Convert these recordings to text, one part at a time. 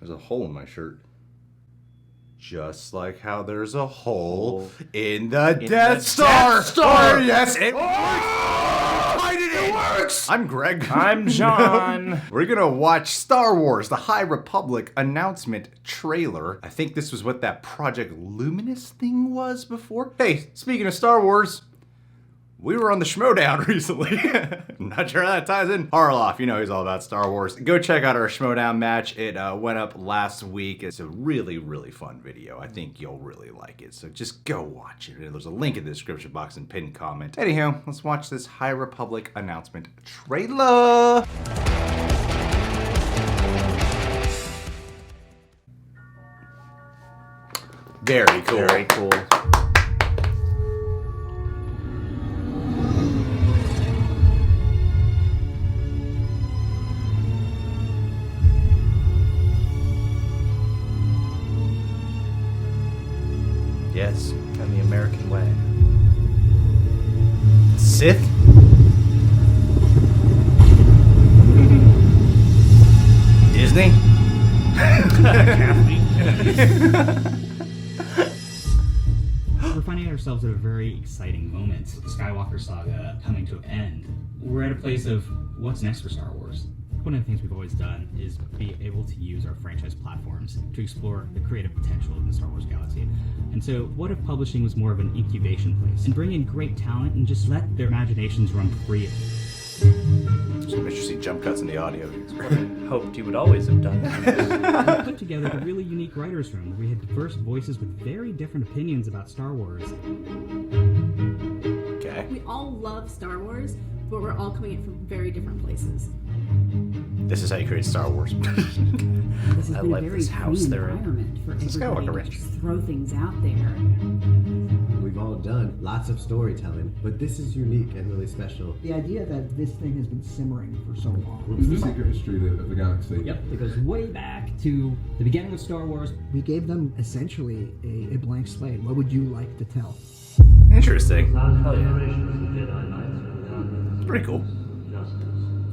There's a hole in my shirt. Just like how there's a hole in the Death Star! Oh, yes, it works! It works! I'm Greg. I'm John. We're gonna watch Star Wars, the High Republic announcement trailer. I think this was what that Project Luminous thing was before. Hey, speaking of Star Wars, we were on the Schmodown recently. Not sure how that ties in. Harloff, you know he's all about Star Wars. Go check out our Schmodown match. It went up last week. It's a really, really fun video. I think you'll really like it. So just go watch it. There's a link in the description box and pinned comment. Anyhow, let's watch this High Republic announcement trailer. Very cool. Very cool. Yes. And the American way. Sith? Disney? We're finding ourselves at a very exciting moment. The Skywalker saga coming to an end. We're at a place of what's next for Star Wars. One of the things we've always done is be able to use our franchise platforms to explore the creative potential of the Star Wars galaxy. And so what if publishing was more of an incubation place and bring in great talent and just let their imaginations run free? Some interesting jump cuts in the audio. Hoped you would always have done that. We put together a really unique writer's room where we had diverse voices with very different opinions about Star Wars. Okay. We all love Star Wars, but we're all coming in from very different places. This is how you create Star Wars. This has I been like a very this house free they're in. environment for It's everybody Skywalker to Ranch. just throw things out there. We've all done lots of storytelling, but this is unique and really special. The idea that this thing has been simmering for so long. What's the secret history of the galaxy? Yep, it goes way back to the beginning of Star Wars. We gave them essentially a blank slate. What would you like to tell? Interesting. Hell yeah. Pretty cool.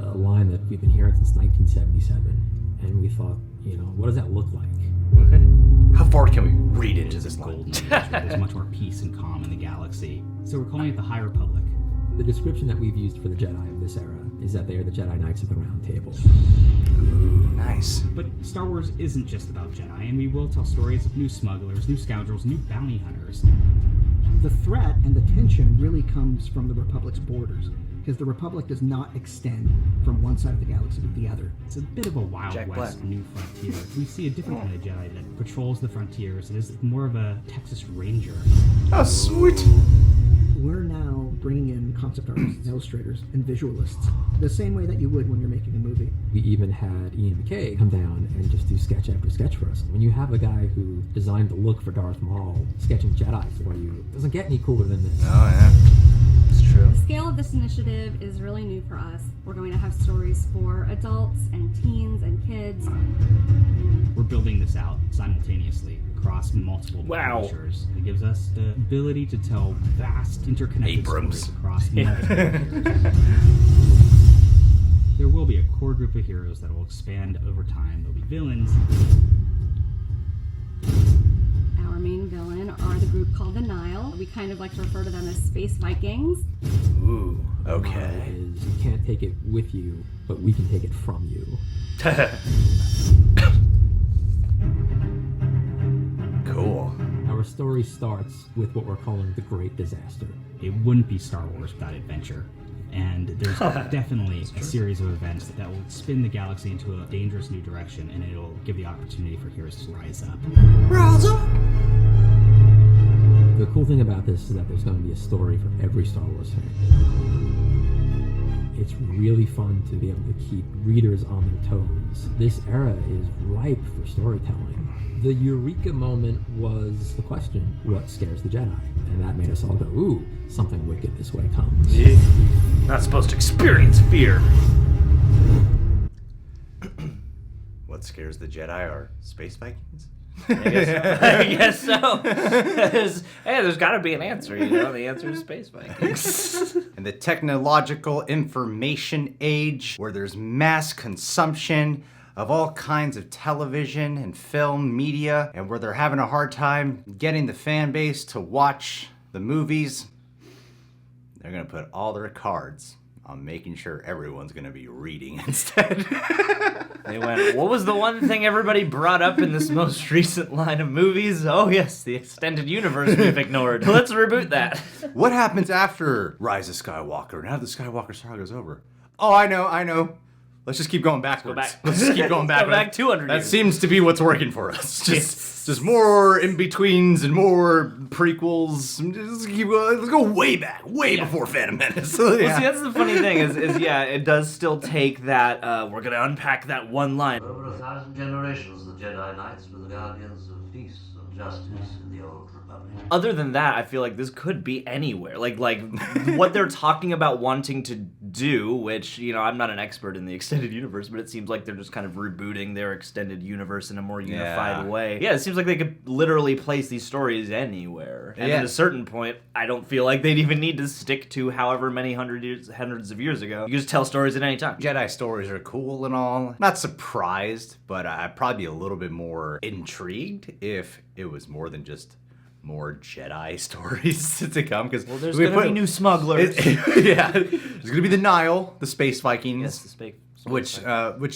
A line that we've been hearing since 1977, and we thought, what does that look like? How far can we read into this line? Golden age where there's much more peace and calm in the galaxy. So we're calling it the High Republic. The description that we've used for the Jedi of this era is that they are the Jedi Knights of the Round Table. Ooh, nice. But Star Wars isn't just about Jedi, and we will tell stories of new smugglers, new scoundrels, new bounty hunters. The threat and the tension really comes from the Republic's borders, because the Republic does not extend from one side of the galaxy to the other. It's a bit of a Wild Jack West Black. new frontier. We see a different kind of Jedi that patrols the frontiers and is more of a Texas Ranger. Oh, sweet. We're now bringing in concept artists, illustrators, and visualists, the same way that you would when you're making a movie. We even had Ian McKay come down and just do sketch after sketch for us. When you have a guy who designed the look for Darth Maul sketching Jedi for you, it doesn't get any cooler than this. Oh, yeah. It's true. The scale of this initiative is really new for us. We're going to have stories for adults and teens and kids. We're building this out simultaneously across multiple Wow. publishers. It gives us the ability to tell vast interconnected Abrams. stories across multiple publishers. There will be a core group of heroes that will expand over time. There'll be villains. Our main villain are the group called the Nile. We kind of like to refer to them as space Vikings. Ooh, Motto okay. is, you can't take it with you, but we can take it from you. Cool. Our story starts with what we're calling the Great Disaster. It wouldn't be Star Wars without adventure. And there's definitely a series of events that will spin the galaxy into a dangerous new direction, and it'll give the opportunity for heroes to rise up. Rise up! The cool thing about this is that there's going to be a story for every Star Wars fan. It's really fun to be able to keep readers on their toes. This era is ripe for storytelling. The eureka moment was the question, what scares the Jedi? And that made us all go, ooh, something wicked this way comes. Yeah. Not supposed to experience fear. What scares the Jedi are space Vikings? I guess so. There's got to be an answer, The answer is space Vikings. In the technological information age where there's mass consumption of all kinds of television and film media, and where they're having a hard time getting the fan base to watch the movies, they're gonna put all their cards on making sure everyone's gonna be reading instead. They went, what was the one thing everybody brought up in this most recent line of movies? Oh yes, the extended universe we've ignored. Let's reboot that. What happens after Rise of Skywalker? Now the Skywalker saga's over. Oh, I know. Let's just keep going backwards. Let's just keep going backwards. Go back 200 That years. seems to be what's working for us. Just more in-betweens and more prequels. Just keep going. Let's go way back, way before Phantom Menace. Well, see, that's the funny thing is yeah, it does still take that, we're gonna unpack that one line. Over 1,000 generations, the Jedi Knights were the guardians of peace and justice in the Old Republic. Other than that, I feel like this could be anywhere. Like what they're talking about wanting to do, which, you know, I'm not an expert in the extended universe, but it seems like they're just kind of rebooting their extended universe in a more unified way. Yeah, it seems like they could literally place these stories anywhere. And at a certain point, I don't feel like they'd even need to stick to however many hundreds of years ago. You can just tell stories at any time. Jedi stories are cool and all. Not surprised, but I'd probably be a little bit more intrigued if it was more than just more Jedi stories to come. Because there's gonna be new smugglers. Yeah, there's gonna be the Nile, the space Vikings. Yes, the space. Which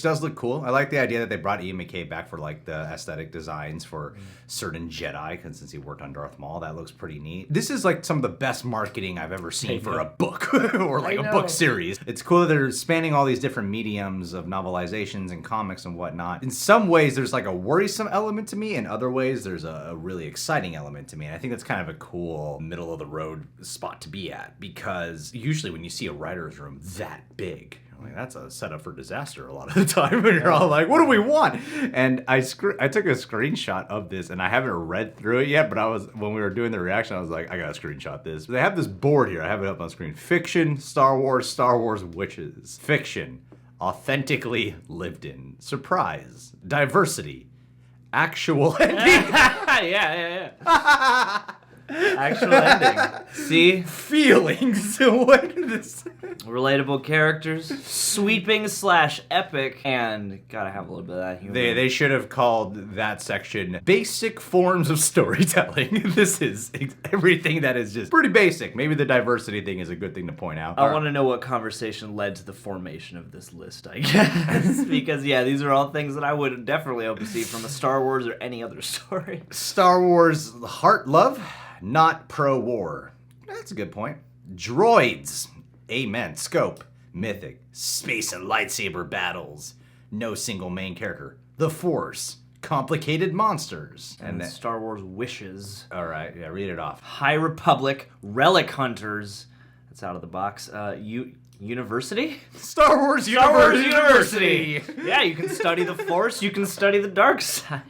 does look cool. I like the idea that they brought Ian McKay back for like the aesthetic designs for certain Jedi, because since he worked on Darth Maul, that looks pretty neat. This is like some of the best marketing I've ever seen for a book or like a book series. It's cool that they're spanning all these different mediums of novelizations and comics and whatnot. In some ways, there's like a worrisome element to me. In other ways, there's a really exciting element to me. And I think that's kind of a cool middle of the road spot to be at, because usually when you see a writer's room that big, like, that's a setup for disaster a lot of the time. And you're all like, what do we want? And I took a screenshot of this, and I haven't read through it yet, but when we were doing the reaction, I was like, I gotta screenshot this. They have this board here. I have it up on screen. Fiction, Star Wars witches. Fiction, authentically lived in. Surprise, diversity, actual ending. yeah. Actual ending. See? Feelings. What is this? Relatable characters, sweeping/epic, and gotta have a little bit of that humor. They should have called that section basic forms of storytelling. This is everything that is just pretty basic. Maybe the diversity thing is a good thing to point out. I want to know what conversation led to the formation of this list, I guess. Because, yeah, these are all things that I would definitely hope to see from a Star Wars or any other story. Star Wars heart love, not pro-war. That's a good point. Droids. Amen. Scope. Mythic. Space and lightsaber battles. No single main character. The Force. Complicated monsters. And Star Wars wishes. All right. Yeah, read it off. High Republic. Relic hunters. That's out of the box. University? Star Wars University! Yeah, you can study the Force, you can study the dark side.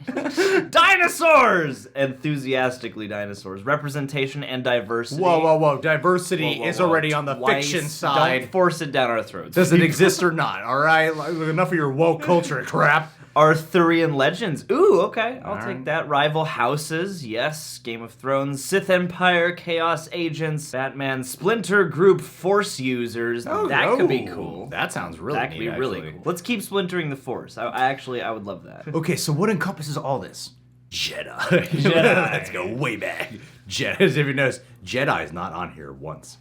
Dinosaurs! Enthusiastically dinosaurs. Representation and diversity. Whoa. Diversity is already on the fiction side. Don't force it down our throats. Does it exist or not? All right? Enough of your woke culture crap. Arthurian legends. Ooh, okay. I'll take that. Rival houses. Yes. Game of Thrones. Sith Empire. Chaos Agents. Batman. Splinter Group. Force users. That could be cool. That sounds really neat. That could be really cool. Let's keep splintering the Force. I would love that. Okay, so what encompasses all this? Jedi. Let's go way back. Jedi. As if you notice, Jedi is not on here once.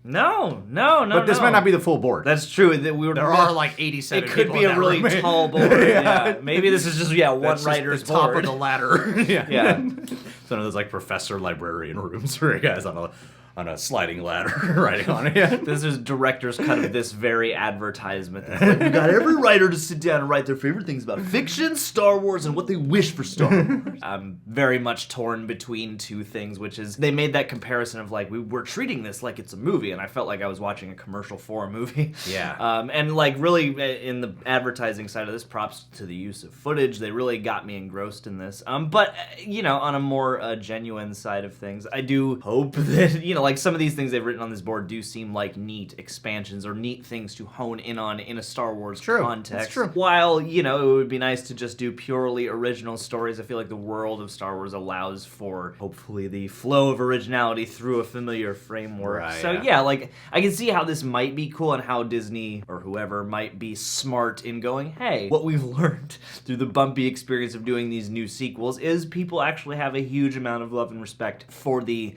No. But this might not be the full board. That's true. There are like 87 It could people be in a that really room. tall board. Yeah. Maybe this is just one That's writer's just the top board. of the ladder. Yeah. Some of those like professor librarian rooms where guys on a sliding ladder writing on it. Yeah. This is director's cut of this very advertisement. Like, we got every writer to sit down and write their favorite things about fiction, Star Wars, and what they wish for Star Wars. I'm very much torn between two things, which is they made that comparison of like, we're treating this like it's a movie, and I felt like I was watching a commercial for a movie. Yeah. And like really in the advertising side of this, props to the use of footage. They really got me engrossed in this. But, on a more genuine side of things, I do hope that, like some of these things they've written on this board do seem like neat expansions or neat things to hone in on in a Star Wars context. That's true. While, you know, it would be nice to just do purely original stories, I feel like the world of Star Wars allows for, hopefully, the flow of originality through a familiar framework. Right, So, yeah, like, I can see how this might be cool and how Disney, or whoever, might be smart in going, hey, what we've learned through the bumpy experience of doing these new sequels is people actually have a huge amount of love and respect for the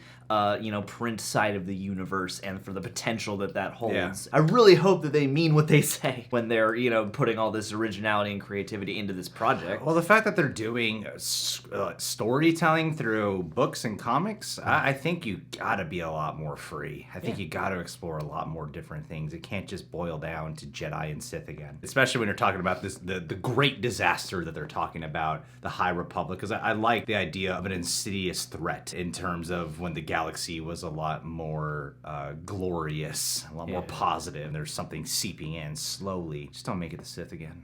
print side of the universe and for the potential that holds. Yeah. I really hope that they mean what they say when they're, putting all this originality and creativity into this project. Well, the fact that they're doing storytelling through books and comics, I think you gotta be a lot more free. I think you gotta explore a lot more different things. It can't just boil down to Jedi and Sith again. Especially when you're talking about the great disaster that they're talking about, the High Republic, because I like the idea of an insidious threat in terms of when the galaxy was a lot more glorious, a lot more positive. There's something seeping in slowly. Just don't make it the Sith again.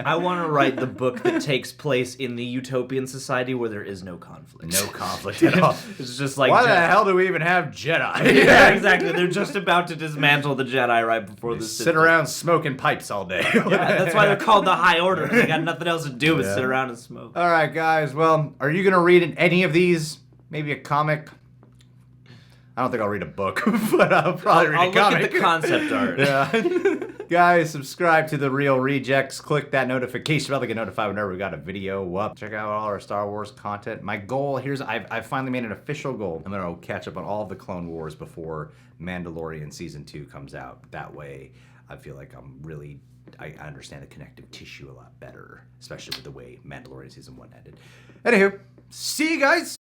I want to write the book that takes place in the utopian society where there is no conflict. No conflict at all. It's just like, why the hell do we even have Jedi? Yeah, exactly. They're just about to dismantle the Jedi right before the sit around smoking pipes all day. Yeah, that's why they're called the High Order. They got nothing else to do but sit around and smoke. All right, guys. Well, are you gonna read any of these? Maybe a comic? I don't think I'll read a book, but I'll probably read a comic. I'll look at the concept art. Yeah. Guys, subscribe to The Real Rejects. Click that notification bell to get notified whenever we got a video up. Check out all our Star Wars content. My goal, I've finally made an official goal. I'm going to catch up on all of the Clone Wars before Mandalorian Season 2 comes out. That way, I feel like I understand the connective tissue a lot better, especially with the way Mandalorian Season 1 ended. Anywho, see you guys!